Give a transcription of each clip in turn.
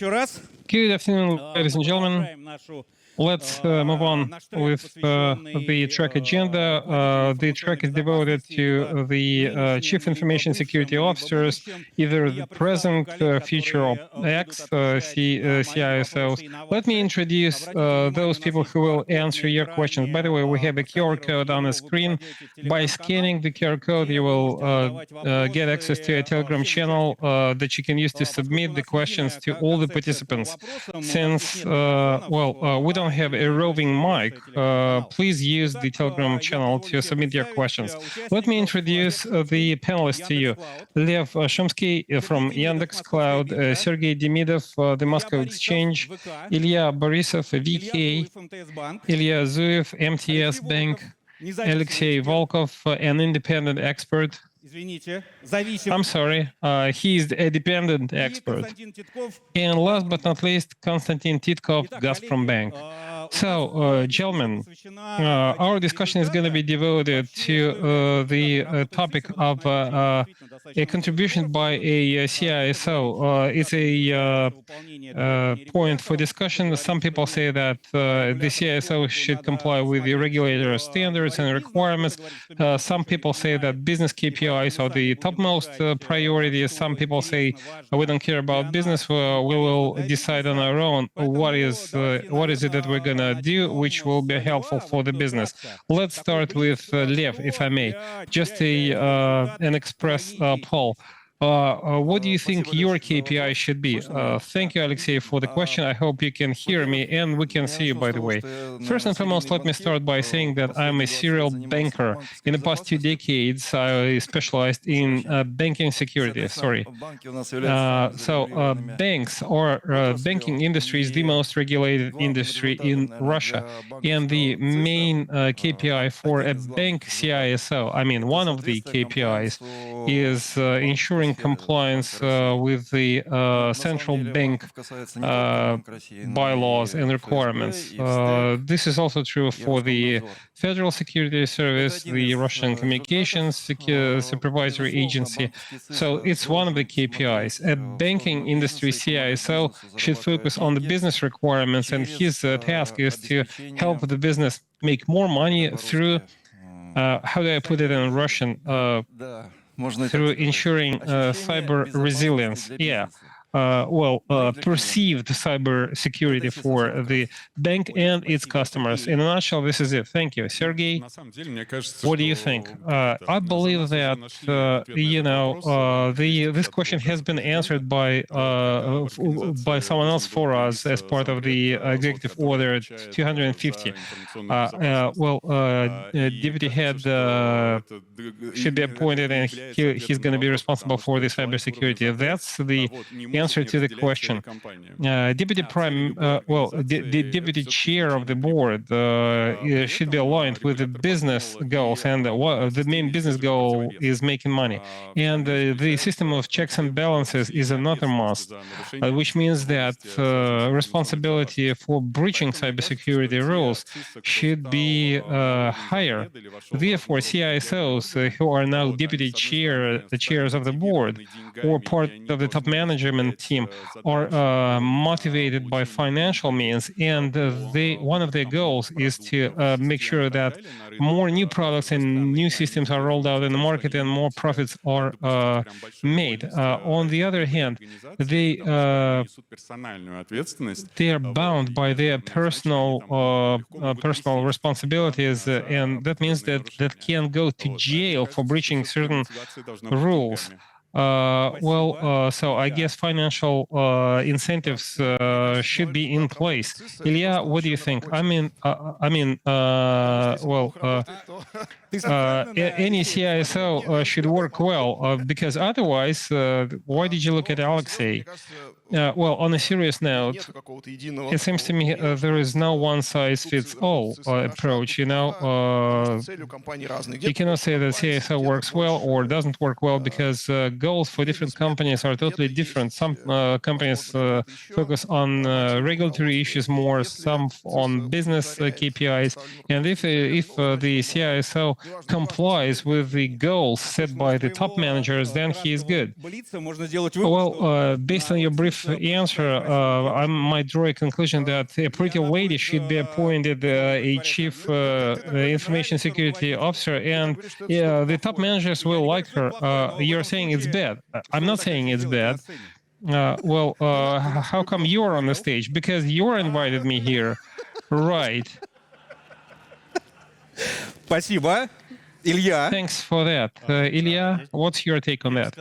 Good afternoon, ladies and gentlemen. Let's move on with the track agenda. The track is devoted to the Chief Information Security Officers, either the present, future, or CISOs. Let me introduce those people who will answer your questions. By the way, we have a QR code on the screen. By scanning the QR code, you will get access to a Telegram channel that you can use to submit the questions to all the participants. Since, we don't have a roving mic, please use the Telegram channel to submit your questions. Let me introduce the panelists to you. Lev Shumsky from Yandex Cloud, Sergey Demidov, the Moscow Exchange, Ilya Borisov, VK, Ilya Zuev, MTS Bank, Alexey Volkov, an independent expert. I'm sorry, he's a dependent expert. And last but not least, Konstantin Titkov, Gazprom Bank. So, gentlemen, our discussion is going to be devoted to the topic of a contribution by a CISO. It's a point for discussion. Some people say that the CISO should comply with the regulator standards and requirements. Some people say that business KPIs are the topmost priority. Some people say we don't care about business. We will decide on our own what is it that we're going to do, which will be helpful for the business. Let's start with Lev, if I may. Just an express poll. What do you think your KPI should be? Thank you, Alexey, for the question. I hope you can hear me and we can see you, by the way. First and foremost, let me start by saying that I'm a serial banker. In the past 2 decades, I specialized in banking security. Banks or banking industry is the most regulated industry in Russia. And the main KPI for a bank CISO, I mean, one of the KPIs is ensuring compliance with the central bank bylaws and requirements. This is also true for the Federal Security Service, the Russian Communications Supervisory Agency. So it's one of the KPIs. A banking industry CISO should focus on the business requirements, and his task is to help the business make more money through, how do I put it in Russian? Through ensuring cyber resilience. Yeah. Perceived cyber security for the bank and its customers. In a nutshell, this is it. Thank you. Sergey, what do you think? I believe that, this question has been answered by someone else for us as part of the Executive Order 250. Deputy head should be appointed, and he's going to be responsible for the cybersecurity. That's the answer to the question. Deputy chair of the board should be aligned with the business goals, and the main business goal is making money. And the system of checks and balances is another must, which means that responsibility for breaching cybersecurity rules should be higher. Therefore, CISOs who are now deputy chairs of the board or part of the top management team are motivated by financial means, and one of their goals is to make sure that more new products and new systems are rolled out in the market and more profits are made. On the other hand, they are bound by their personal responsibilities, and that means that can go to jail for breaching certain rules. So I guess financial incentives should be in place. Ilya, what do you think? Any CISO should work well, because otherwise, why did you look at Alexei? On a serious note, it seems to me there is no one-size-fits-all approach. You cannot say that CISO works well or doesn't work well, because goals for different companies are totally different. Some companies focus on regulatory issues more, some on business KPIs. And if the CISO complies with the goals set by the top managers, then he is good. Based on your brief answer, I might draw a conclusion that a pretty lady should be appointed a chief information security officer, and the top managers will like her. You're saying it's bad. I'm not saying it's bad. How come you're on the stage? Because you invited me here, right? Спасибо. Илья. Thanks for that. Ilya, what's your take on that?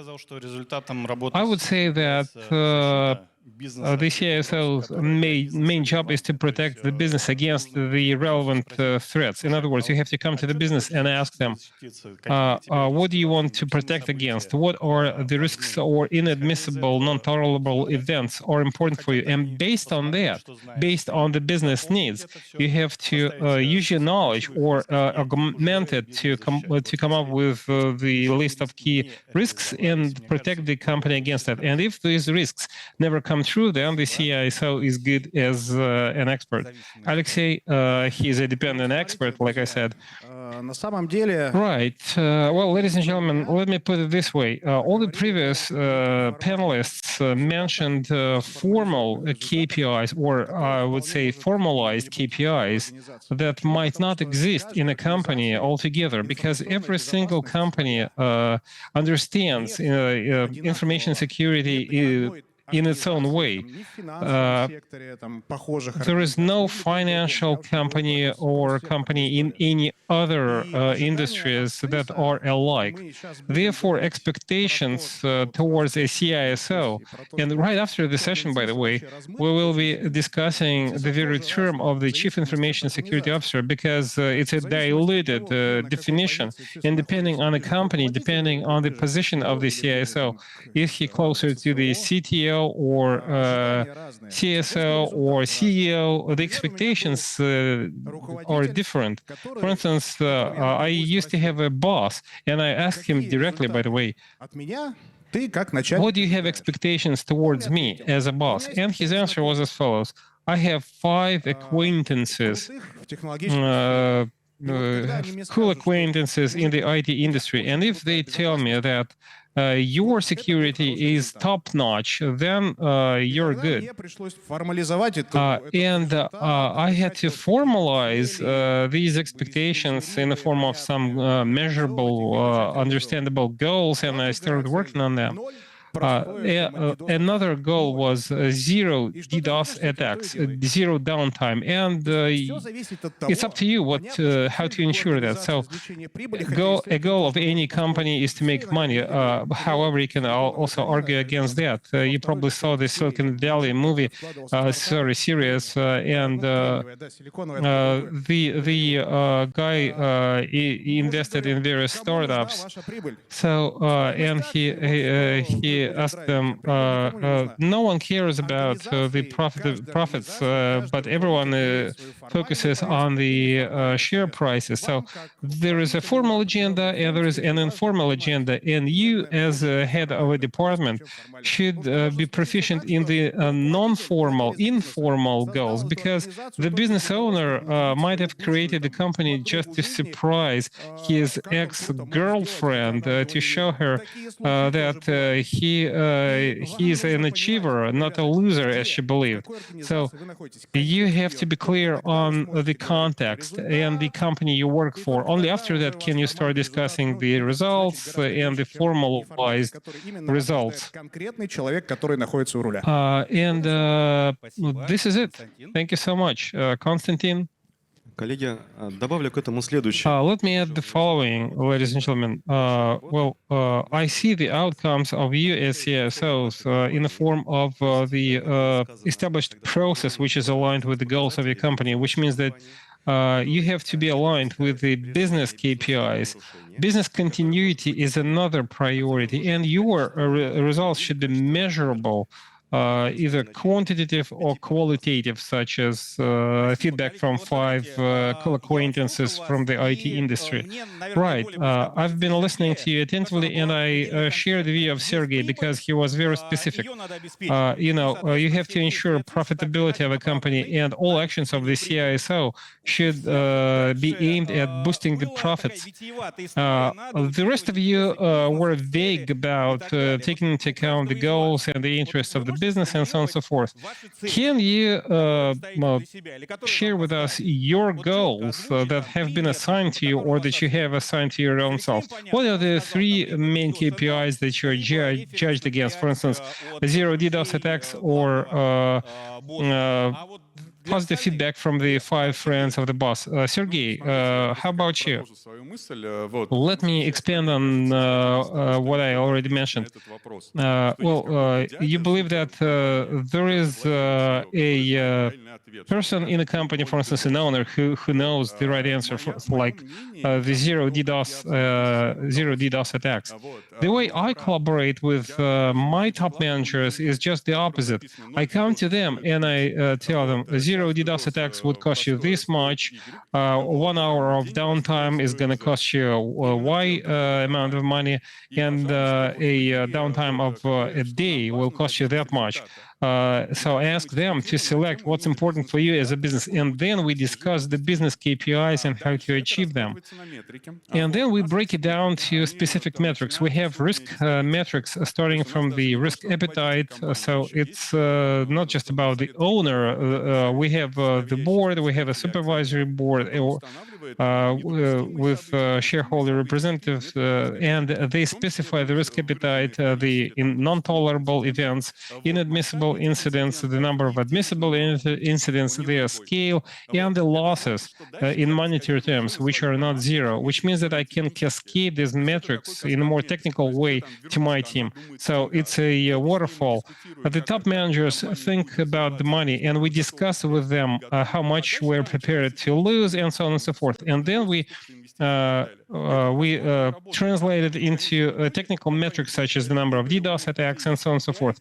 I would say that the CISO's main job is to protect the business against the relevant threats. In other words, you have to come to the business and ask them, what do you want to protect against? What are the risks or inadmissible, non-tolerable events are important for you? And based on that, based on the business needs, you have to use your knowledge or augment it to come up with the list of key risks and protect the company against that. And if these risks never come true, then the CISO is good as an expert. Alexei, he is a dependent expert, like I said. Right. Well, ladies and gentlemen, let me put it this way. All the previous panelists mentioned formal KPIs, or I would say formalized KPIs that might not exist in a company altogether, because every single company understands information security in its own way. There is no financial company or company in any other industries that are alike. Therefore, expectations towards a CISO, and right after the session, by the way, we will be discussing the very term of the Chief Information Security Officer, because it's a diluted definition, and depending on the company, depending on the position of the CISO, is he closer to the CTO or CSO or CEO, the expectations are different. For instance, I used to have a boss, and I asked him directly, by the way, what do you have expectations towards me as a boss? And his answer was as follows: I have 5 acquaintances, cool acquaintances in the IT industry, and if they tell me that your security is top-notch, then you're good. And I had to formalize these expectations in the form of some measurable, understandable goals, and I started working on them. Another goal was 0 DDoS attacks, 0 downtime, and it's up to you how to ensure that. So a goal of any company is to make money. However, you can also argue against that. You probably saw the Silicon Valley movie, series, and the guy he invested in various startups. So and he asked them, no one cares about the profits, but everyone focuses on the share prices. So there is a formal agenda and there is an informal agenda, and you as a head of a department should be proficient in the non-formal, informal goals, because the business owner might have created the company just to surprise his ex-girlfriend, to show her that he is an achiever, not a loser, as she believed. So you have to be clear on the context and the company you work for. Only after that can you start discussing the results and the formalized results. And this is it. Thank you so much. Konstantin? Коллеги, добавлю к этому следующее. Let me add the following, ladies and gentlemen. I see the outcomes of you as CISOs in the form of the established process which is aligned with the goals of your company, which means that you have to be aligned with the business KPIs. Business continuity is another priority, and your results should be measurable, either quantitative or qualitative, such as feedback from 5 cool acquaintances from the IT industry. Right. I've been listening to you attentively, and I share the view of Sergey because he was very specific. You have to ensure profitability of a company, and all actions of the CISO should be aimed at boosting the profits. The rest of you were vague about taking into account the goals and the interests of the business, and so on and so forth. Can you share with us your goals that have been assigned to you or that you have assigned to your own self? What are the three main KPIs that you're judged against? For instance, zero DDoS attacks or positive feedback from the 5 friends of the boss. Sergey, how about you? Let me expand on what I already mentioned. You believe that there is a person in a company, for instance, an owner who knows the right answer for like the zero DDoS attacks. The way I collaborate with my top managers is just the opposite. I come to them and I tell them zero DDoS attacks would cost you this much. 1 hour of downtime is going to cost you Y amount of money, and a downtime of a day will cost you that much. So ask them to select what's important for you as a business, and then we discuss the business KPIs and how to achieve them. And then we break it down to specific metrics. We have risk metrics starting from the risk appetite. So it's not just about the owner. We have the board, we have a supervisory board with shareholder representatives, and they specify the risk appetite, the non-tolerable events, inadmissible incidents, the number of admissible incidents, their scale, and the losses in monetary terms, which are not zero, which means that I can cascade these metrics in a more technical way to my team. So it's a waterfall. The top managers think about the money, and we discuss with them how much we're prepared to lose, and so on and so forth. And then we translate it into technical metrics such as the number of DDoS attacks and so on and so forth.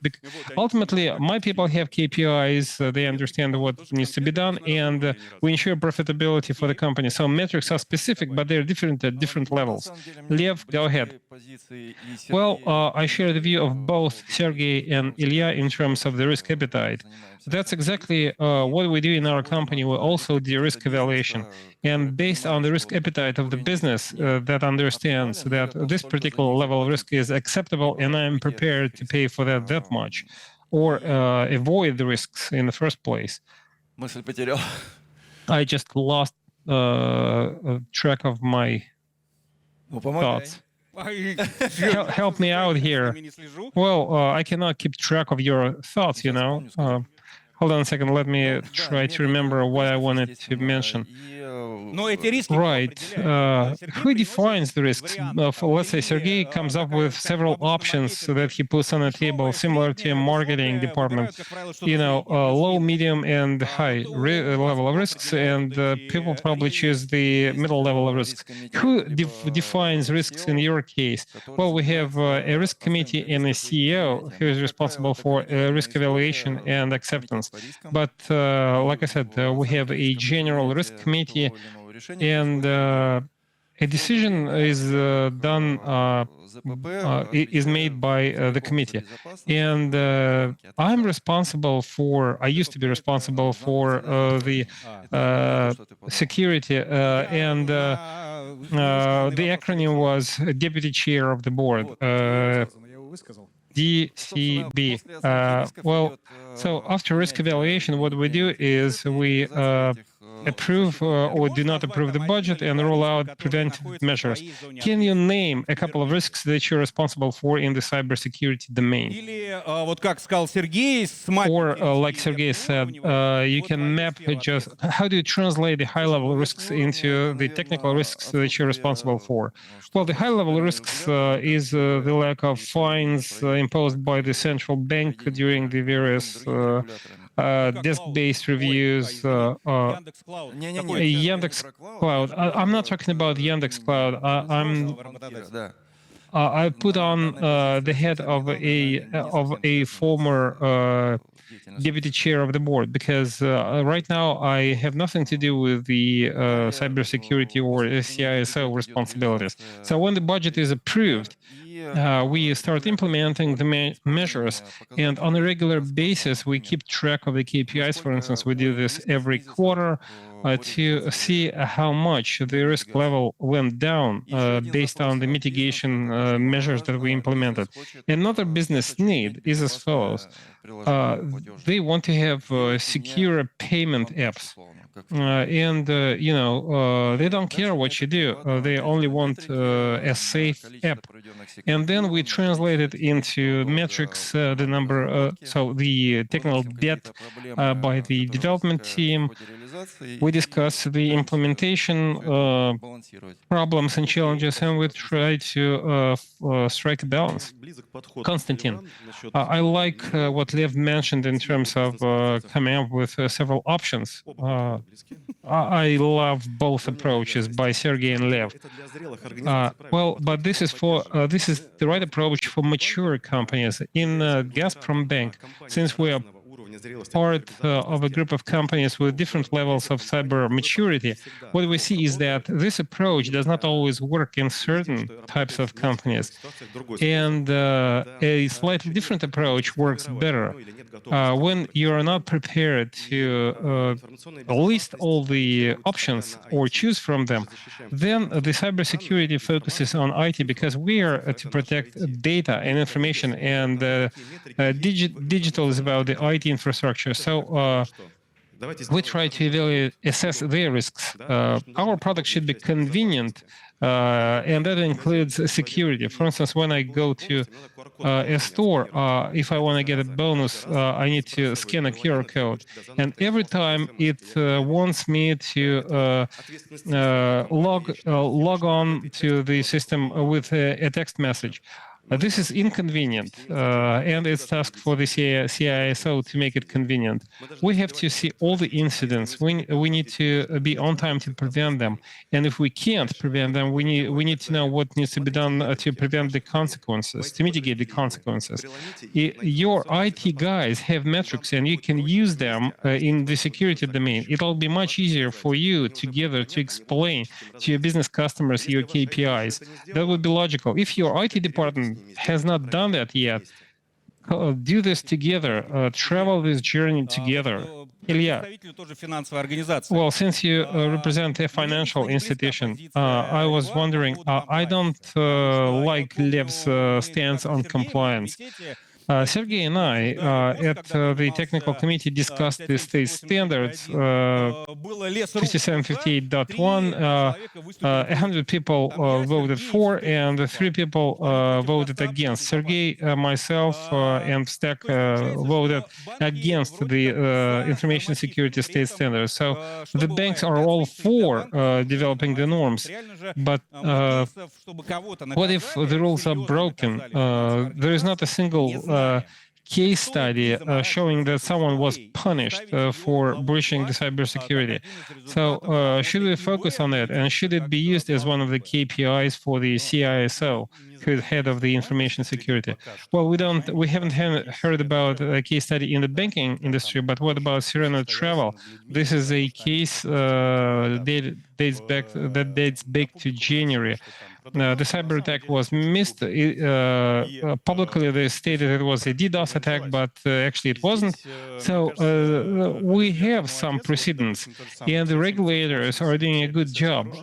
Ultimately, my people have KPIs, they understand what needs to be done, and we ensure profitability for the company. So metrics are specific, but they're different at different levels. Lev, go ahead. Well, I share the view of both Sergey and Ilya in terms of the risk appetite. That's exactly what we do in our company. We also do risk evaluation. And based on the risk appetite of the business that understands that this particular level of risk is acceptable and I'm prepared to pay for that much, or avoid the risks in the first place. I just lost track of my thoughts. Help me out here. Well, I cannot keep track of your thoughts, you know. Hold on a second. Let me try to remember what I wanted to mention. Right. Who defines the risks? Let's say Sergey comes up with several options that he puts on the table, similar to a marketing department. You know, low, medium, and high level of risks, and people probably choose the middle level of risks. Who defines risks in your case? Well, we have a risk committee and a CEO who is responsible for risk evaluation and acceptance. But like I said, we have a general risk committee, and a decision is is made by the committee. And I'm responsible for, I used to be responsible for the security, and the acronym was Deputy Chair of the Board. DCB. So after risk evaluation, what we do is we approve or do not approve the budget and roll out preventive measures. Can you name a couple of risks that you're responsible for in the cybersecurity domain? Or like Sergey said, you can map just how do you translate the high-level risks into the technical risks that you're responsible for? Well, the high-level risks is the lack of fines imposed by the central bank during the various desk-based reviews. Yandex Cloud. I'm not talking about Yandex Cloud. I put on the head of a former deputy chair of the board, because right now I have nothing to do with the cybersecurity or CISO responsibilities. So when the budget is approved, we start implementing the measures, and on a regular basis we keep track of the KPIs. For instance, we do this every quarter. to see how much the risk level went down based on the mitigation measures that we implemented. Another business need is as follows. They want to have secure payment apps. And they don't care what you do. They only want a safe app. And then we translate it into metrics, the number, so the technical debt by the development team. We discuss the implementation problems and challenges, and we try to strike a balance. Konstantin, I like what Lev mentioned in terms of coming up with several options. I love both approaches by Sergey and Lev. But this is the right approach for mature companies. In Gazprom Bank, since we are part of a group of companies with different levels of cyber maturity, what we see is that this approach does not always work in certain types of companies. And a slightly different approach works better. When you are not prepared to list all the options or choose from them, then the cybersecurity focuses on IT, because we are to protect data and information, and digital is about the IT infrastructure. So we try to assess their risks. Our product should be convenient, and that includes security. For instance, when I go to a store, if I want to get a bonus, I need to scan a QR code. And every time it wants me to log on to the system with a text message. This is inconvenient, and it's task for the CISO to make it convenient. We have to see all the incidents. We need to be on time to prevent them. And if we can't prevent them, we need to know what needs to be done to prevent the consequences, to mitigate the consequences. Your IT guys have metrics, and you can use them in the security domain. It'll be much easier for you together to explain to your business customers your KPIs. That would be logical. If your IT department has not done that yet, do this together, travel this journey together. Ilya, well, since you represent a financial institution, I was wondering, I don't like Lev's stance on compliance. Sergey and I at the technical committee discussed the state standards 5758.1. 100 people voted for, and 3 people voted against. Sergey, myself, and Stack voted against the information security state standards. So the banks are all for developing the norms. But what if the rules are broken? There is not a single case study showing that someone was punished for breaching the cybersecurity. So should we focus on it, and should it be used as one of the KPIs for the CISO, who's head of the information security? Well, we haven't heard about a case study in the banking industry, but what about Serena Travel? This is a case that dates back to January. The cyber attack was missed. Publicly, they stated it was a DDoS attack, but actually it wasn't. So we have some precedents, and the regulators are doing a good job.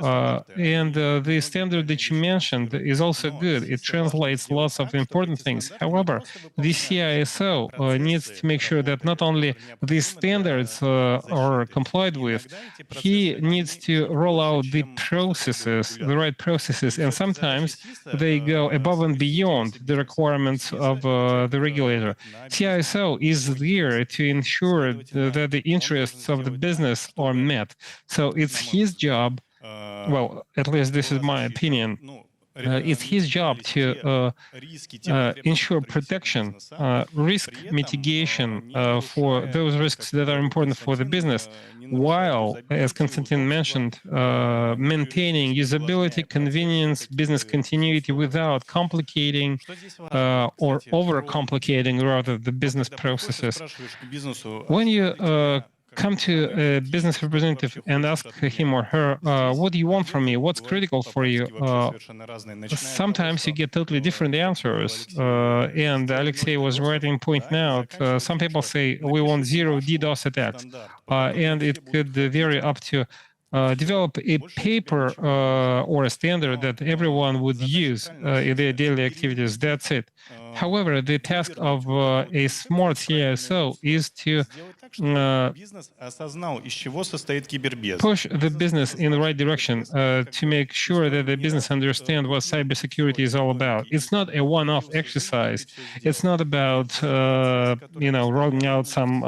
And the standard that you mentioned is also good. It translates lots of important things. However, the CISO needs to make sure that not only these standards are complied with, he needs to roll out the processes, the right processes, and sometimes they go above and beyond the requirements of the regulator. CISO is there to ensure that the interests of the business are met. So it's his job, well, at least this is my opinion, it's his job to ensure protection, risk mitigation for those risks that are important for the business, while, as Konstantin mentioned, maintaining usability, convenience, business continuity without complicating or over-complicating, rather, the business processes. When you come to a business representative and ask him or her, what do you want from me? What's critical for you? Sometimes you get totally different answers. And Alexei was writing pointing out, some people say we want zero DDoS attacks. And it could vary up to develop a paper or a standard that everyone would use in their daily activities. That's it. However, the task of a smart CISO is to push the business in the right direction to make sure that the business understands what cybersecurity is all about. It's not a one-off exercise. It's not about rolling out some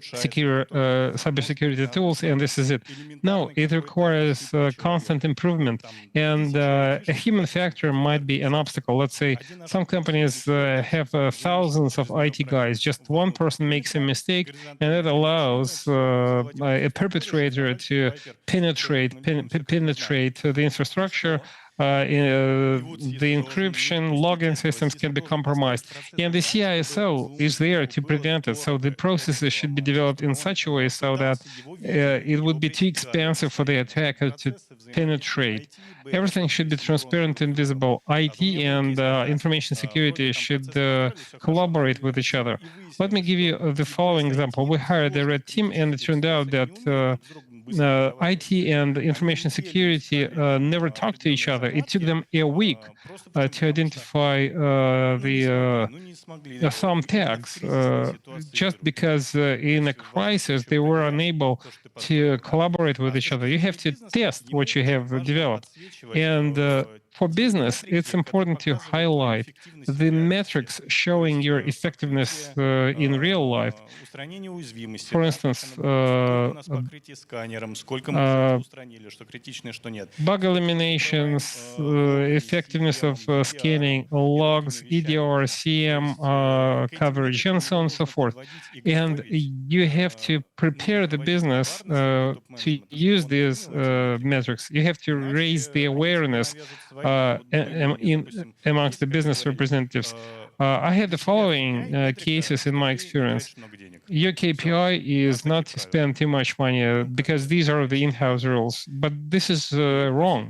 secure cybersecurity tools and this is it. No, it requires constant improvement, and a human factor might be an obstacle. Let's say some companies have thousands of IT guys. Just one person makes a mistake, and that allows a perpetrator to penetrate the infrastructure. The encryption login systems can be compromised, and the CISO is there to prevent it. So the processes should be developed in such a way so that it would be too expensive for the attacker to penetrate. Everything should be transparent and visible. IT and information security should collaborate with each other. Let me give you the following example. We hired a red team, and it turned out that IT and information security never talked to each other. It took them a week to identify some tags, just because in a crisis they were unable to collaborate with each other. You have to test what you have developed. And for business, it's important to highlight the metrics showing your effectiveness in real life. For instance, bug eliminations, effectiveness of scanning, logs, EDR, CM coverage, and so on and so forth. And you have to prepare the business to use these metrics. You have to raise the awareness amongst the business representatives. I had the following cases in my experience. Your KPI is not to spend too much money because these are the in-house rules, but this is wrong.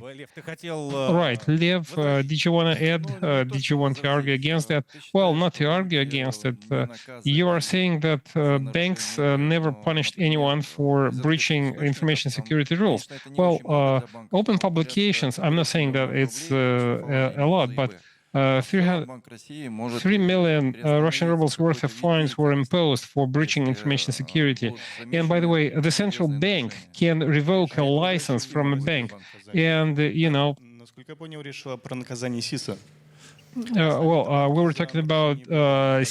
Right, Lev, did you want to add? Did you want to argue against that? Well, not to argue against it. You are saying that banks never punished anyone for breaching information security rules. Well, open publications, I'm not saying that it's a lot, but 3 million Russian rubles worth of fines were imposed for breaching information security. And by the way, the central bank can revoke a license from a bank. And, we were talking about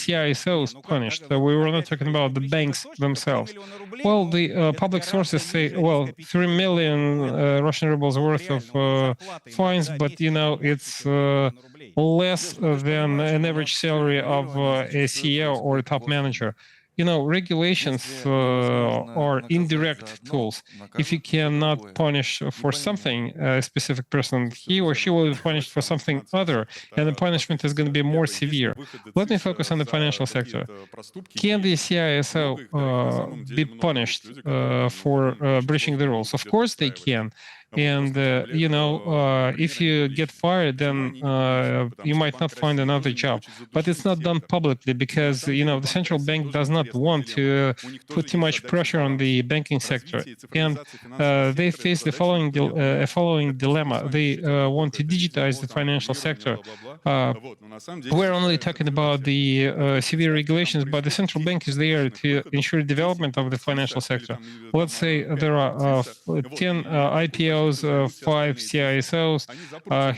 CISOs punished. We were not talking about the banks themselves. Well, the public sources say, 3 million Russian rubles worth of fines, but, it's less than an average salary of a CEO or a top manager. Regulations are indirect tools. If you cannot punish for something a specific person, he or she will be punished for something other, and the punishment is going to be more severe. Let me focus on the financial sector. Can the CISO be punished for breaching the rules? Of course they can. And, if you get fired, then you might not find another job. But it's not done publicly because, the central bank does not want to put too much pressure on the banking sector. And they face the following dilemma. They want to digitize the financial sector. We're only talking about the severe regulations, but the central bank is there to ensure development of the financial sector. Let's say there are 10 IPOs, 5 CISOs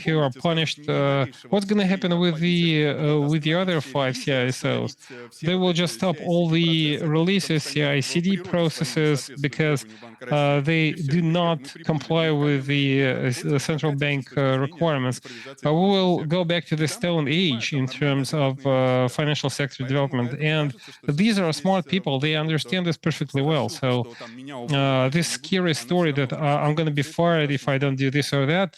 who are punished. What's going to happen with the other 5 CISOs? They will just stop all the releases, CI/CD processes, because they do not comply with the central bank requirements. We will go back to the Stone Age in terms of financial sector development. And these are smart people. They understand this perfectly well. So this scary story that I'm going to be fired if I don't do this or that,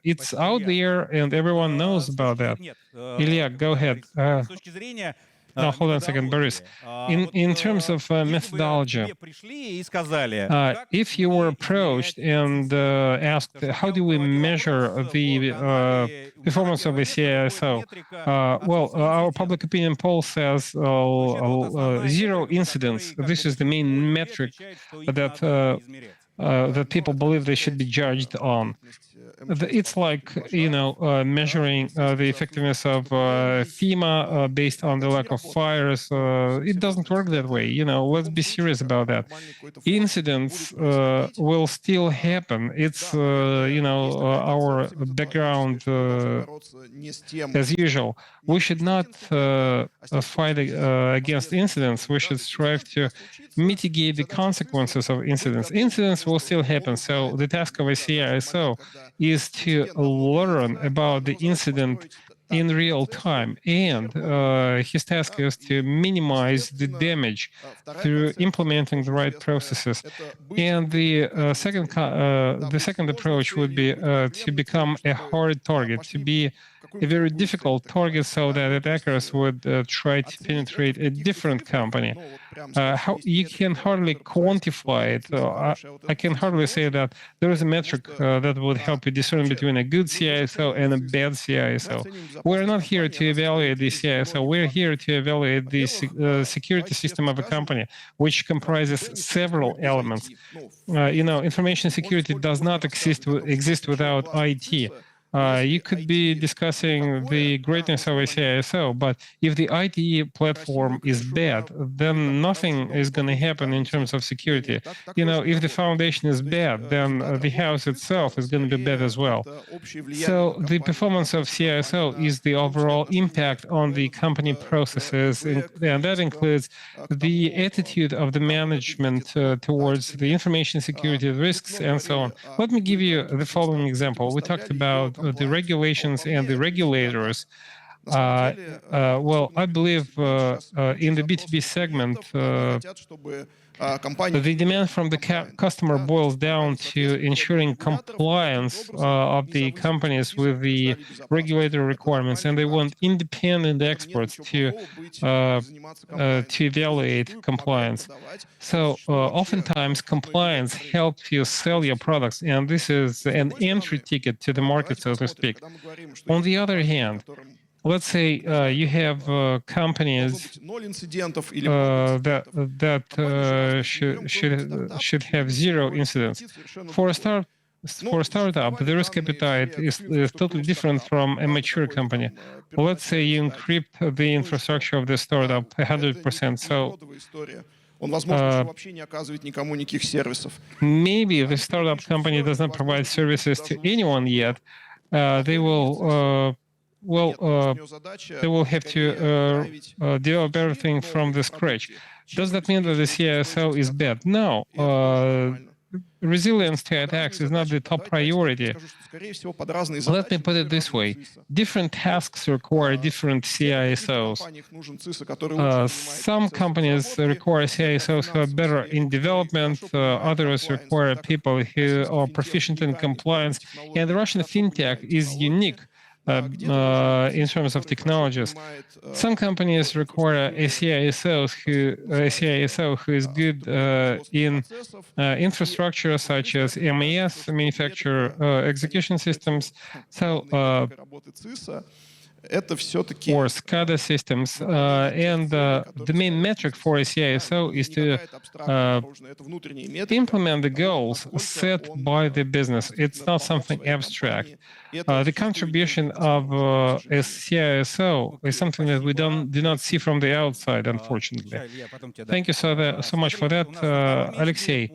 it's out there and everyone knows about that. Ilya, go ahead. Now, hold on a second, Boris. In terms of methodology, if you were approached and asked, how do we measure the performance of the CISO? Well, our public opinion poll says zero incidents. This is the main metric that people believe they should be judged on. It's like, measuring the effectiveness of FEMA based on the lack of fires. It doesn't work that way. Let's be serious about that. Incidents will still happen. It's, our background as usual. We should not fight against incidents. We should strive to mitigate the consequences of incidents. Incidents will still happen. So the task of a CISO is to learn about the incident in real time, and his task is to minimize the damage through implementing the right processes. And the second approach would be to become a hard target, to be a very difficult target, so that attackers would try to penetrate a different company. How you can hardly quantify it. I can hardly say that there is a metric that would help you discern between a good CISO and a bad CISO. We're not here to evaluate the CISO. We're here to evaluate the security system of a company, which comprises several elements. Information security does not exist without IT. You could be discussing the greatness of a CISO, but if the IT platform is bad, then nothing is going to happen in terms of security. If the foundation is bad, then the house itself is going to be bad as well. So the performance of CISO is the overall impact on the company processes, and that includes the attitude of the management towards the information security risks and so on. Let me give you the following example. We talked about the regulations and the regulators. Well, I believe in the B2B segment, the demand from the customer boils down to ensuring compliance of the companies with the regulatory requirements, and they want independent experts to evaluate compliance. So oftentimes compliance helps you sell your products, and this is an entry ticket to the market, so to speak. On the other hand, let's say you have companies that should have zero incidents. For a startup, the risk appetite is totally different from a mature company. Let's say you encrypt the infrastructure of the startup 100%. So maybe the startup company does not provide services to anyone yet. They will have to develop everything from the scratch. Does that mean that the CISO is bad? No. Resilience to attacks is not the top priority. Let me put it this way. Different tasks require different CISOs. Some companies require CISOs who are better in development. Others require people who are proficient in compliance. And the Russian fintech is unique in terms of technologies. Some companies require a CISO who is good in infrastructure such as MES, manufacturer execution systems, or SCADA systems. And the main metric for a CISO is to implement the goals set by the business. It's not something abstract. The contribution of a CISO is something that we do not see from the outside, unfortunately. Thank you so much for that, Alexei.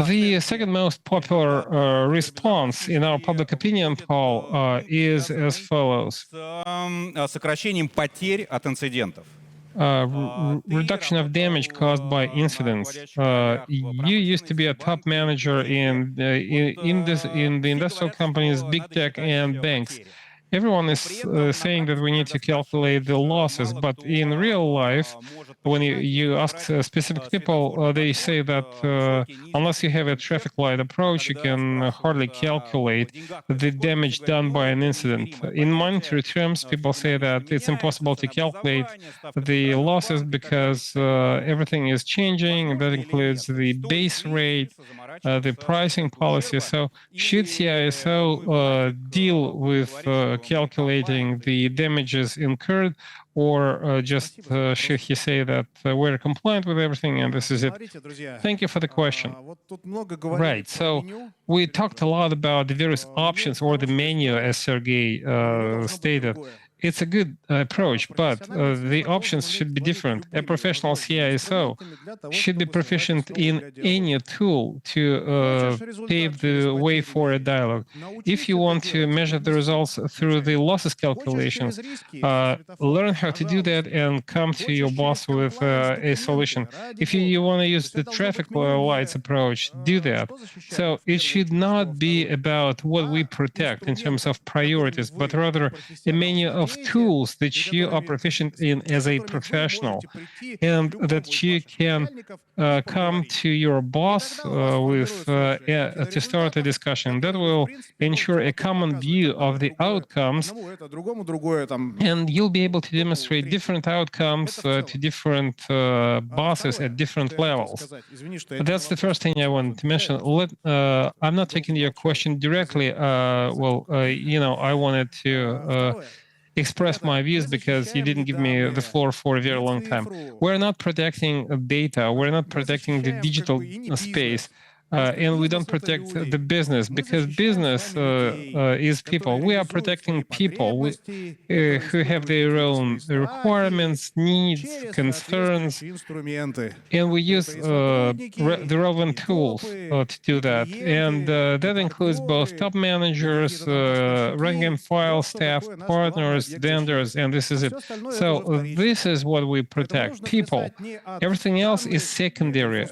The second most popular response in our public opinion poll is as follows. Сокращением потерь от инцидентов. Reduction of damage caused by incidents. You used to be a top manager in the industrial companies, big tech, and banks. Everyone is saying that we need to calculate the losses, but in real life, when you ask specific people, they say that unless you have a traffic light approach, you can hardly calculate the damage done by an incident. In monetary terms, people say that it's impossible to calculate the losses because everything is changing. That includes the base rate, the pricing policy. So should CISO deal with calculating the damages incurred, or should he say that we're compliant with everything and this is it? Thank you for the question. Right, so we talked a lot about the various options or the menu, as Sergey stated. It's a good approach, but the options should be different. A professional CISO should be proficient in any tool to pave the way for a dialogue. If you want to measure the results through the losses calculations, learn how to do that and come to your boss with a solution. If you want to use the traffic lights approach, do that. So it should not be about what we protect in terms of priorities, but rather a menu of tools that you are proficient in as a professional, and that you can come to your boss with to start a discussion. That will ensure a common view of the outcomes, and you'll be able to demonstrate different outcomes to different bosses at different levels. That's the first thing I wanted to mention. I'm not taking your question directly. I wanted to express my views because you didn't give me the floor for a very long time. We're not protecting data. We're not protecting the digital space. And we don't protect the business because business is people. We are protecting people who have their own requirements, needs, concerns, and we use the relevant tools to do that. And that includes both top managers, rank and file staff, partners, vendors, and this is it. So this is what we protect, people. Everything else is secondary.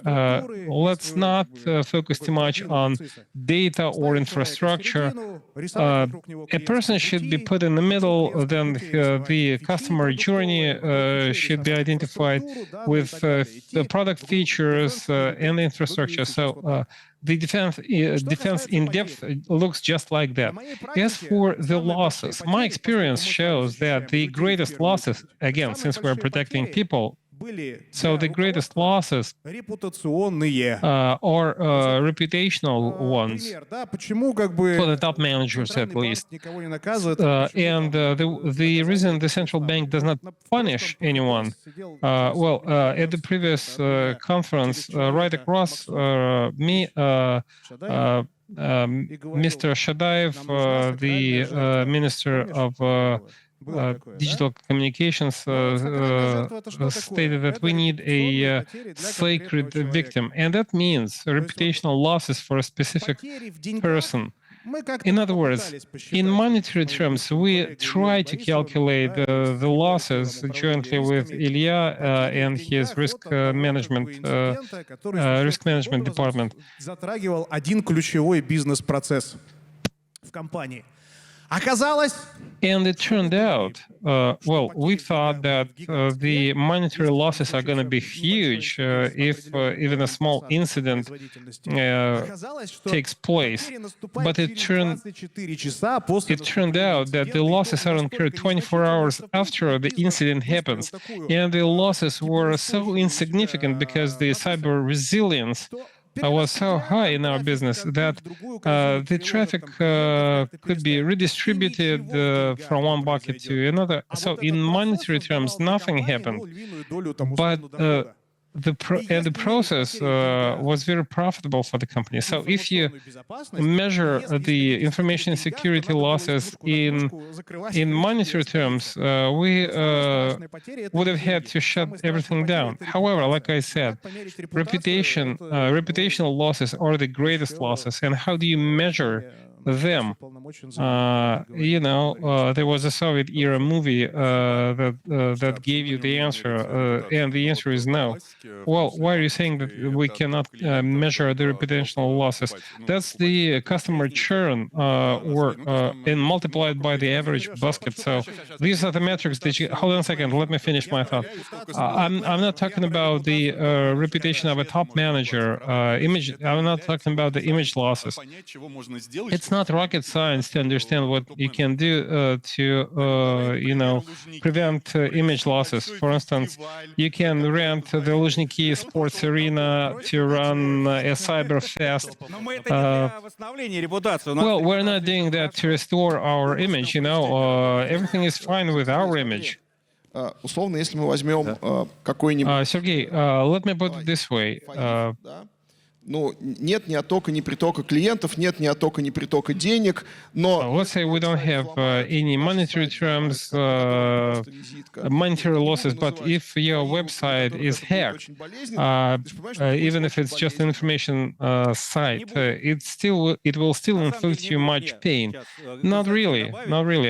Let's not focus too much on data or infrastructure. A person should be put in the middle, then the customer journey should be identified with the product features and the infrastructure. So the defense in depth looks just like that. As for the losses, my experience shows that the greatest losses, again, since we're protecting people, so the greatest losses are reputational ones for the top managers, at least. And the reason the central bank does not punish anyone, at the previous conference, right across me, Mr. Shadayev, the Minister of Digital Communications, stated that we need a sacred victim, and that means reputational losses for a specific person. In other words, in monetary terms, we try to calculate the losses jointly with Ilya and his risk management department. Затрагивал один ключевой бизнес-процесс в компании. And it turned out, we thought that the monetary losses are going to be huge if even a small incident takes place. But it turned out that the losses are incurred 24 hours after the incident happens. And the losses were so insignificant because the cyber resilience was so high in our business that the traffic could be redistributed from one bucket to another. So in monetary terms, nothing happened. But the process was very profitable for the company. So if you measure the information security losses in monetary terms, we would have had to shut everything down. However, like I said, reputational losses are the greatest losses. And how do you measure them. There was a Soviet era movie that gave you the answer, and the answer is no. Well, why are you saying that we cannot measure the reputational losses? That's the customer churn and multiplied by the average basket. So these are the metrics that you. Hold on a second. Let me finish my thought. I'm not talking about the reputation of a top manager. I'm not talking about the image losses. It's not rocket science to understand what you can do to prevent image losses. For instance, you can rent the Luzhniki Sports Arena to run a cyber fest. Well, we're not doing that to restore our image. Everything is fine with our image. Условно, если мы возьмем какой-нибудь... Sergey, let me put it this way. Ну, нет ни оттока, ни притока клиентов, нет ни оттока, ни притока денег, но... Let's say we don't have any monetary terms, monetary losses, but if your website is hacked, even if it's just an information site, it will still inflict you much pain. Not really.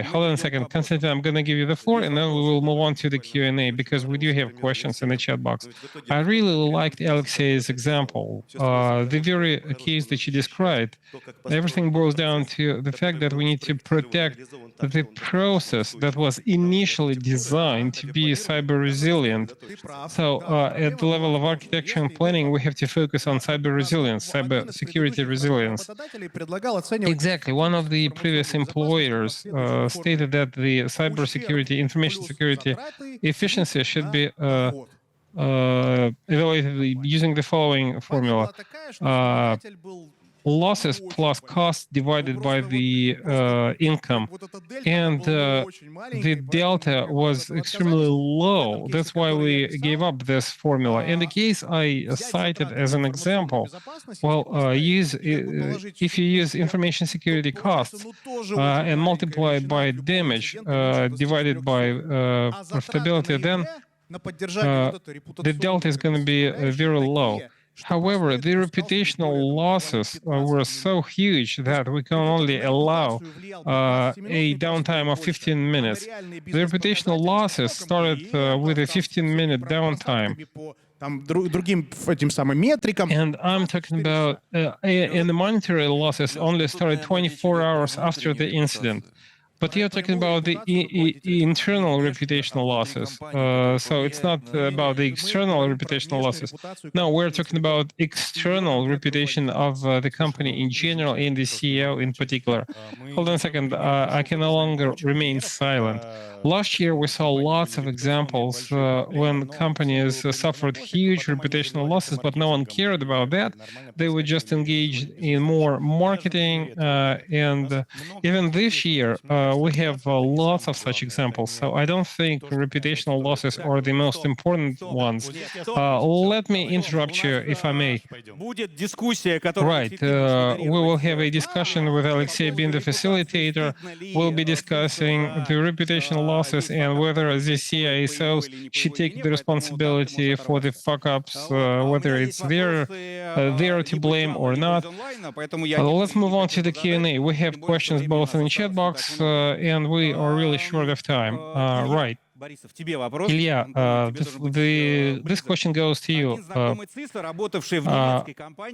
Hold on a second. Konstantin, I'm going to give you the floor, and then we will move on to the Q&A, because we do have questions in the chat box. I really liked Alexei's example. The very case that you described, everything boils down to the fact that we need to protect the process that was initially designed to be cyber resilient. So at the level of architecture and planning, we have to focus on cyber resilience, cyber security resilience. Exactly. One of the previous employers stated that the cyber security, information security efficiency should be evaluated using the following formula. Losses plus cost divided by the income. And the delta was extremely low. That's why we gave up this formula. In the case I cited as an example, well, if you use information security costs and multiply by damage divided by profitability, then the delta is going to be very low. However, the reputational losses were so huge that we can only allow a downtime of 15 minutes. The reputational losses started with a 15-minute downtime. And I'm talking about, and the monetary losses only started 24 hours after the incident. But you're talking about the internal reputational losses. So it's not about the external reputational losses. No, we're talking about external reputation of the company in general and the CEO in particular. Hold on a second. I can no longer remain silent. Last year, we saw lots of examples when companies suffered huge reputational losses, but no one cared about that. They were just engaged in more marketing. And even this year, we have lots of such examples. So I don't think reputational losses are the most important ones. Let me interrupt you, if I may. Right. We will have a discussion with Alexei being the facilitator. We'll be discussing the reputational losses and whether the CISOs should take the responsibility for the fuck-ups, whether it's they're to blame or not. Let's move on to the Q&A. We have questions both in the chat box and we are really short of time. Right. Ilya, this question goes to you.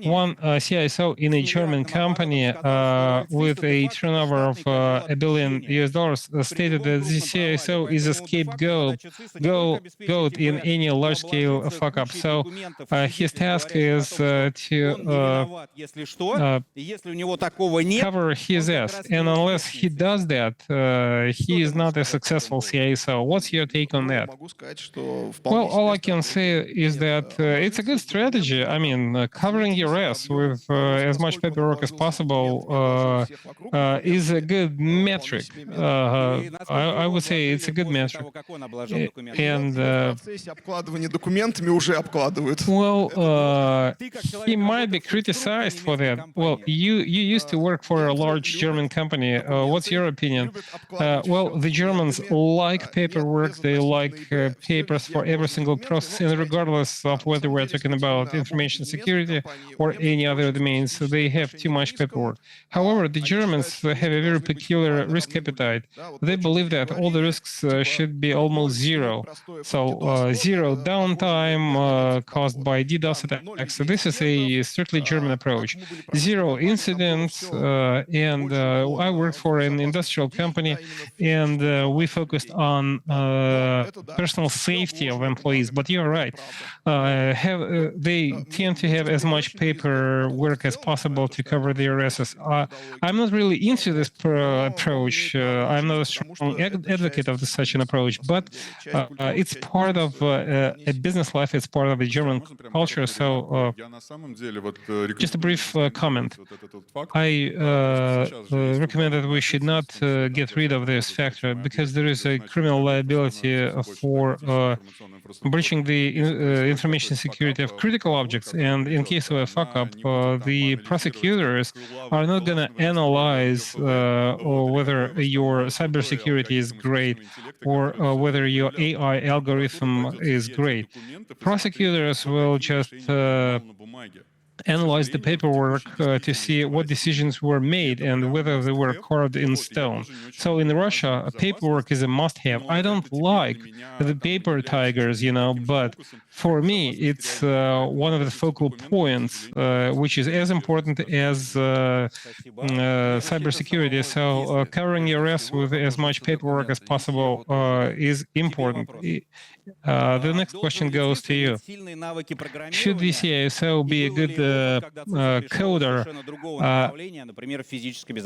One CISO in a German company with a turnover of $1 billion stated that the CISO is a scapegoat in any large-scale fuck-up. So his task is to cover his ass. And unless he does that, he is not a successful CISO. What's your take on that? Well, all I can say is that it's a good strategy. I mean, covering your ass with as much paperwork as possible is a good metric. I would say it's a good metric. And well, he might be criticized for that. Well, you used to work for a large German company. What's your opinion? Well, the Germans like paperwork. work. They like papers for every single process, and regardless of whether we're talking about information security or any other domains, they have too much paperwork. However, the Germans have a very peculiar risk appetite. They believe that all the risks should be almost zero. So zero downtime caused by DDoS attacks. So this is a strictly German approach. Zero incidents, and I worked for an industrial company, and we focused on personal safety of employees. But you're right, they tend to have as much paperwork as possible to cover their risks. I'm not really into this approach. I'm not a strong advocate of such an approach, but it's part of a business life. It's part of the German culture. So just a brief comment. I recommend that we should not get rid of this factor because there is a criminal liability for breaching the information security of critical objects. And in case of a fuck-up, the prosecutors are not going to analyze whether your cybersecurity is great or whether your AI algorithm is great. Prosecutors will just analyze the paperwork to see what decisions were made and whether they were carved in stone. So in Russia, paperwork is a must-have. I don't like the paper tigers, but for me, it's one of the focal points, which is as important as cybersecurity. So covering your ass with as much paperwork as possible is important. The next question goes to you. Should the CISO be a good coder?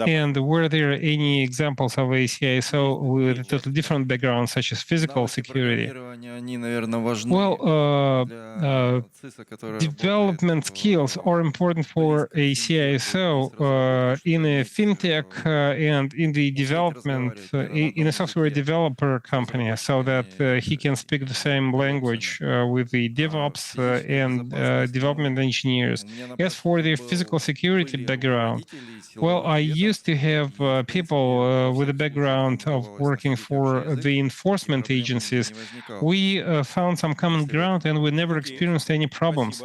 And were there any examples of a CISO with a totally different background, such as physical security? Well, development skills are important for a CISO in a fintech and in the development, in a software developer company, so that he can speak the same language with the DevOps and development engineers. As for the physical security background, well, I used to have people with a background of working for the enforcement agencies. We found some common ground and we never experienced any problems.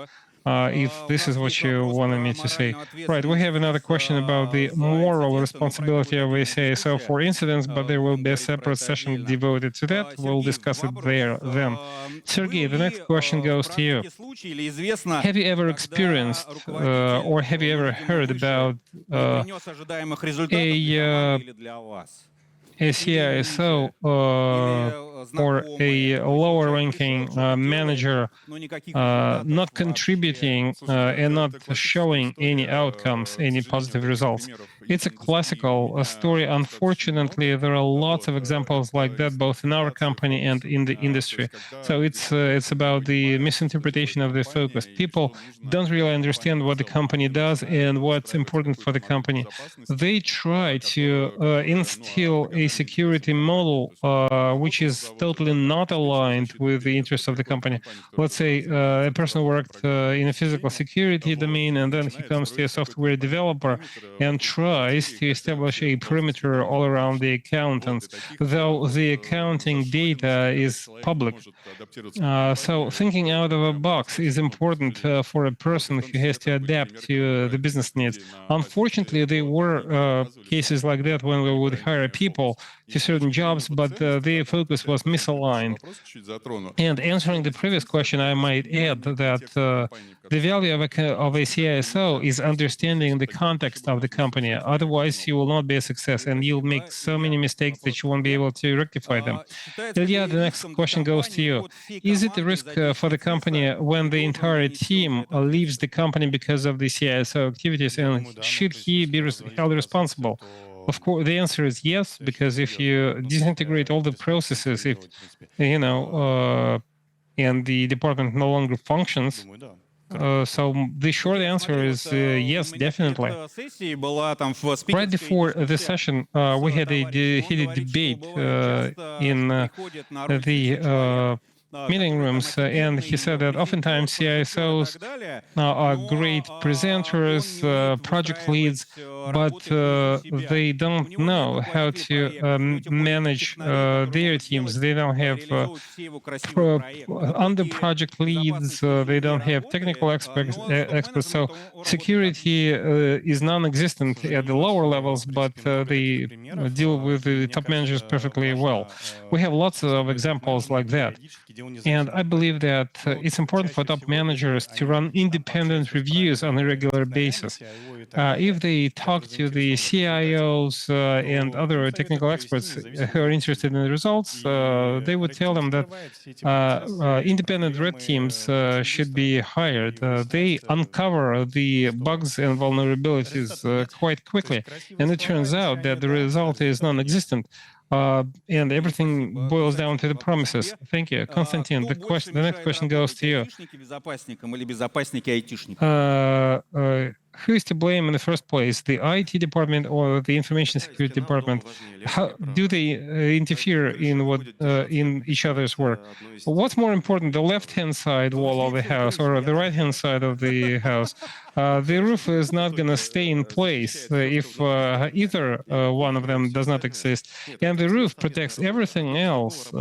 If this is what you wanted me to say. Right, we have another question about the moral responsibility of a CISO for incidents, but there will be a separate session devoted to that. We'll discuss it there then. Sergey, the next question goes to you. Have you ever experienced or have you ever heard about a CISO or a lower-ranking manager not contributing and not showing any outcomes, any positive results? It's a classical story. Unfortunately, there are lots of examples like that, both in our company and in the industry. So it's about the misinterpretation of the focus. People don't really understand what the company does and what's important for the company. They try to instill a security model which is totally not aligned with the interests of the company. Let's say a person worked in a physical security domain, and then he comes to a software developer and tries to establish a perimeter all around the accountants, though the accounting data is public. So thinking out of a box is important for a person who has to adapt to the business needs. Unfortunately, there were cases like that when we would hire people to certain jobs, but their focus was misaligned. And answering the previous question, I might add that the value of a CISO is understanding the context of the company. Otherwise, you will not be a success, and you'll make so many mistakes that you won't be able to rectify them. Ilya, the next question goes to you. Is it a risk for the company when the entire team leaves the company because of the CISO activities, and should he be held responsible? Of course, the answer is yes, because if you disintegrate all the processes, if and the department no longer functions, so the short answer is yes, definitely. Right before the session, we had a heated debate in the meeting rooms, and he said that oftentimes CISOs are great presenters, project leads, but they don't know how to manage their teams. They don't have under project leads. They don't have technical experts. So security is non-existent at the lower levels, but they deal with the top managers perfectly well. We have lots of examples like that. And I believe that it's important for top managers to run independent reviews on a regular basis. If they talk to the CIOs and other technical experts who are interested in the results, they would tell them that independent red teams should be hired. They uncover the bugs and vulnerabilities quite quickly. And it turns out that the result is non-existent. And everything boils down to the promises. Thank you. Konstantin, the next question goes to you. Who is to blame in the first place, the IT department or the information security department? How do they interfere in each other's work? What's more important, the left-hand side wall of the house or the right-hand side of the house? The roof is not going to stay in place if either one of them does not exist. And the roof protects everything else,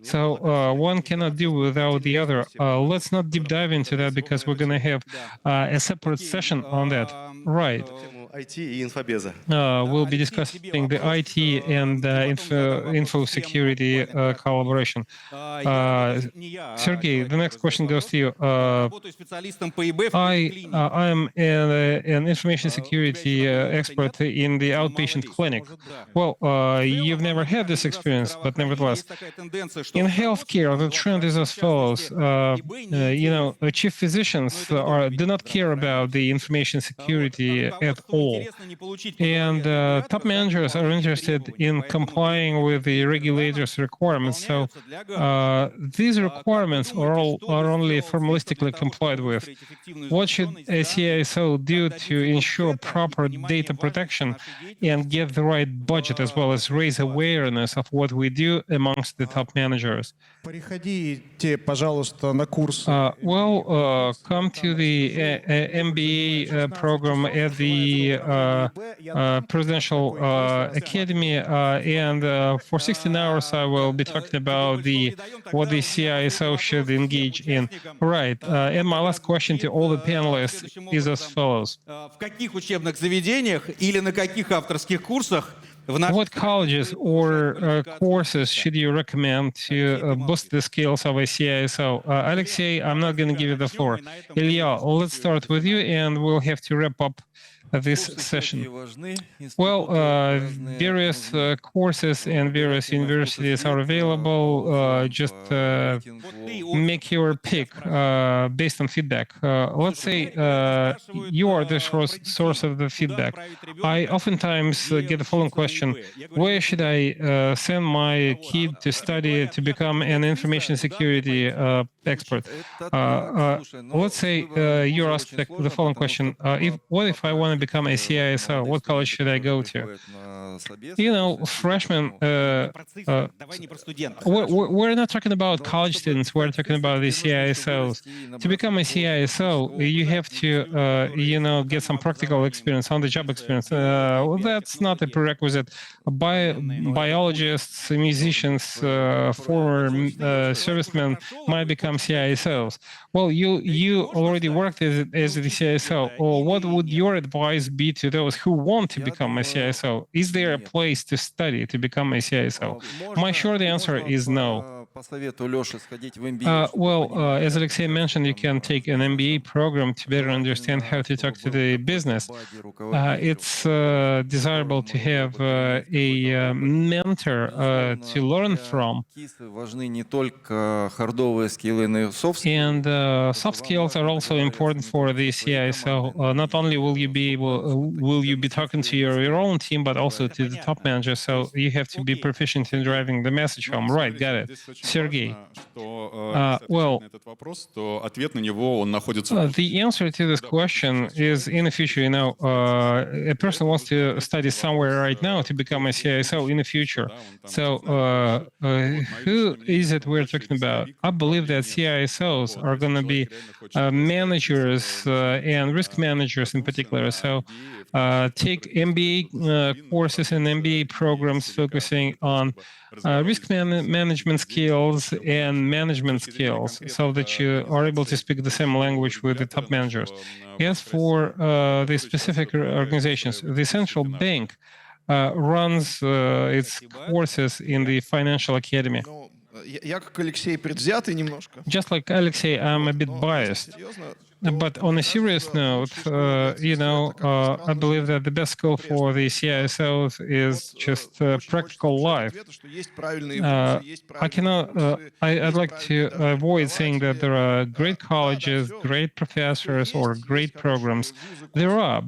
so one cannot do without the other. Let's not deep dive into that because we're going to have a separate session on that. Right. We'll be discussing the IT and info security collaboration. Sergey, the next question goes to you. I am an information security expert in the outpatient clinic. Well, you've never had this experience, but nevertheless, in healthcare, the trend is as follows. Chief physicians do not care about the information security at all. And top managers are interested in complying with the regulators' requirements. So these requirements are only formalistically complied with. What should a CISO do to ensure proper data protection and get the right budget, as well as raise awareness of what we do amongst the top managers? Come to the MBA program at the Presidential Academy, and for 16 hours I will be talking about what the CISO should engage in. Right. And my last question to all the panelists is as follows. What colleges or courses should you recommend to boost the skills of a CISO? Alexei, I'm not going to give you the floor. Ilya, let's start with you, and we'll have to wrap up this session. Well, various courses and various universities are available. Just make your pick based on feedback. Let's say you are the source of the feedback. I oftentimes get the following question: where should I send my kid to study to become an information security expert? Let's say you're asked the following question: what if I want to become a CISO? What college should I go to? Freshmen. We're not talking about college students. We're talking about the CISOs. To become a CISO, you have to, get some practical experience, on-the-job experience. That's not a prerequisite. Biologists, musicians, former servicemen might become CISOs. Well, you already worked as a CISO. Or what would your advice be to those who want to become a CISO? Is there a place to study to become a CISO? My short answer is no. As Alexei mentioned, you can take an MBA program to better understand how to talk to the business. It's desirable to have a mentor to learn from. And soft skills are also important for the CISO. Not only will you be talking to your own team, but also to the top manager. So you have to be proficient in driving the message home. Right, got it. Sergey. Well, The answer to this question is in the future. A person wants to study somewhere right now to become a CISO in the future. So who is it we're talking about? I believe that CISOs are going to be managers and risk managers in particular. So take MBA courses and MBA programs focusing on risk management skills and management skills so that you are able to speak the same language with the top managers. As for the specific organizations, the central bank runs its courses in the financial academy. Ну, я как Алексей предвзятый немножко. Just like Alexei, I'm a bit biased. Серьезно, But on a serious note, I believe that the best skill for the CISOs is just practical life. I'd like to avoid saying that there are great colleges, great professors, or great programs. There are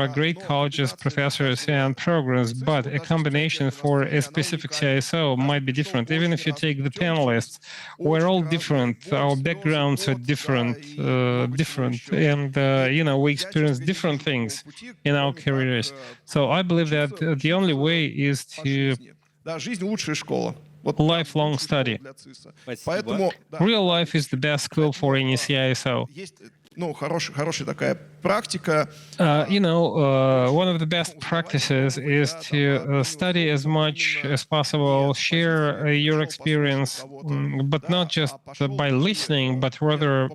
great colleges, professors, and programs, but a combination for a specific CISO might be different. Even if you take the panelists, we're all different. Our backgrounds are different, and we experience different things in our careers. So I believe that the only way is to lifelong study. Real life is the best school for any CISO. Ну, хорошая такая практика. One of the best practices is to study as much as possible, share your experience, but not just by listening, but rather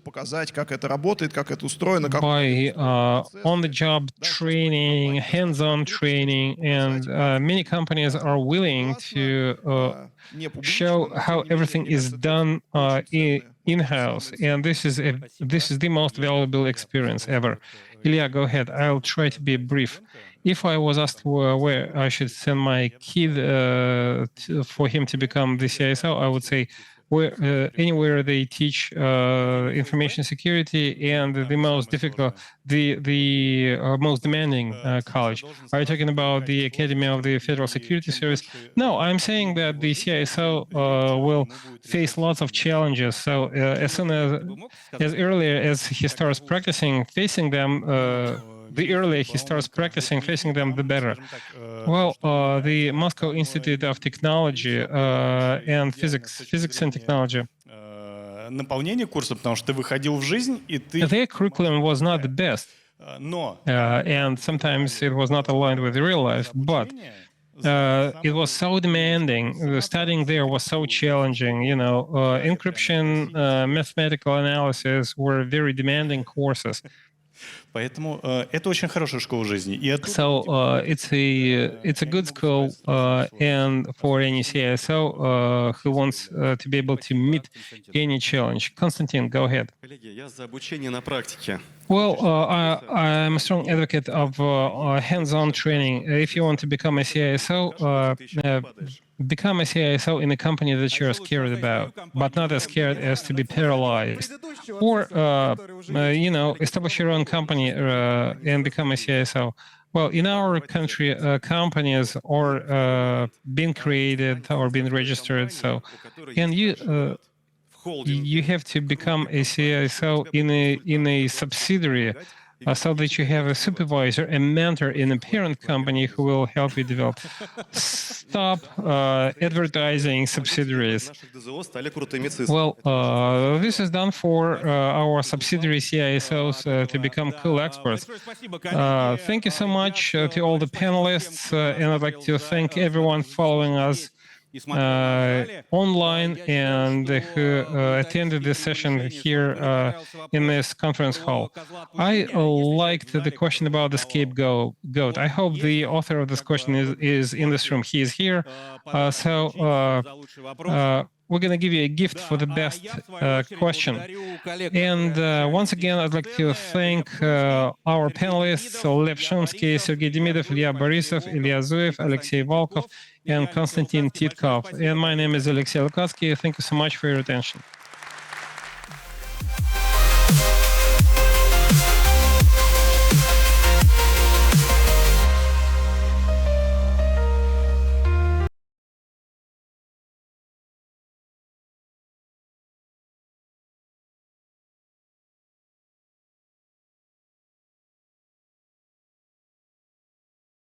Показать, как это работает, как это устроено, как by on-the-job training, hands-on training, and many companies are willing to show how everything is done in-house, and this is the most valuable experience ever. Ilya, go ahead. I'll try to be brief. If I was asked where I should send my kid for him to become the CISO, I would say anywhere they teach information security and the most difficult, the most demanding college. Are you talking about the Academy of the Federal Security Service? No, I'm saying that the CISO will face lots of challenges. So as earlier as he starts practicing facing them, the earlier he starts practicing facing them, the better. Well, the Moscow Institute of Technology and Physics and Technology. Наполнение курса, потому что ты выходил в жизнь, и ты... Their curriculum was not the best, and sometimes it was not aligned with real life, but it was so demanding. The studying there was so challenging. Encryption, mathematical analysis were very demanding courses. Поэтому это очень хорошая школа жизни. So it's a good school, and for any CISO who wants to be able to meet any challenge. Konstantin, go ahead. Коллеги, я за обучение на практике. Well, I'm a strong advocate of hands-on training. If you want to become a CISO, become a CISO in a company that you're scared about, but not as scared as to be paralyzed. Or, establish your own company and become a CISO. Well, in our country, companies are being created or being registered. So, and you have to become a CISO in a subsidiary so that you have a supervisor, a mentor in a parent company who will help you develop. Stop advertising subsidiaries. Well, this is done for our subsidiary CISOs to become cool experts. Thank you so much to all the panelists, and I'd like to thank everyone following us online and who attended this session here in this conference hall. I liked the question about the scapegoat. I hope the author of this question is in this room. He is here. We're going to give you a gift for the best question. And once again, I'd like to thank our panelists, Lev Shumsky, Sergey Demidov, Ilya Borisov, Ilya Zuev, Alexei Volkov, and Konstantin Titkov. And my name is Alexei Lukatsky. Thank you so much for your attention.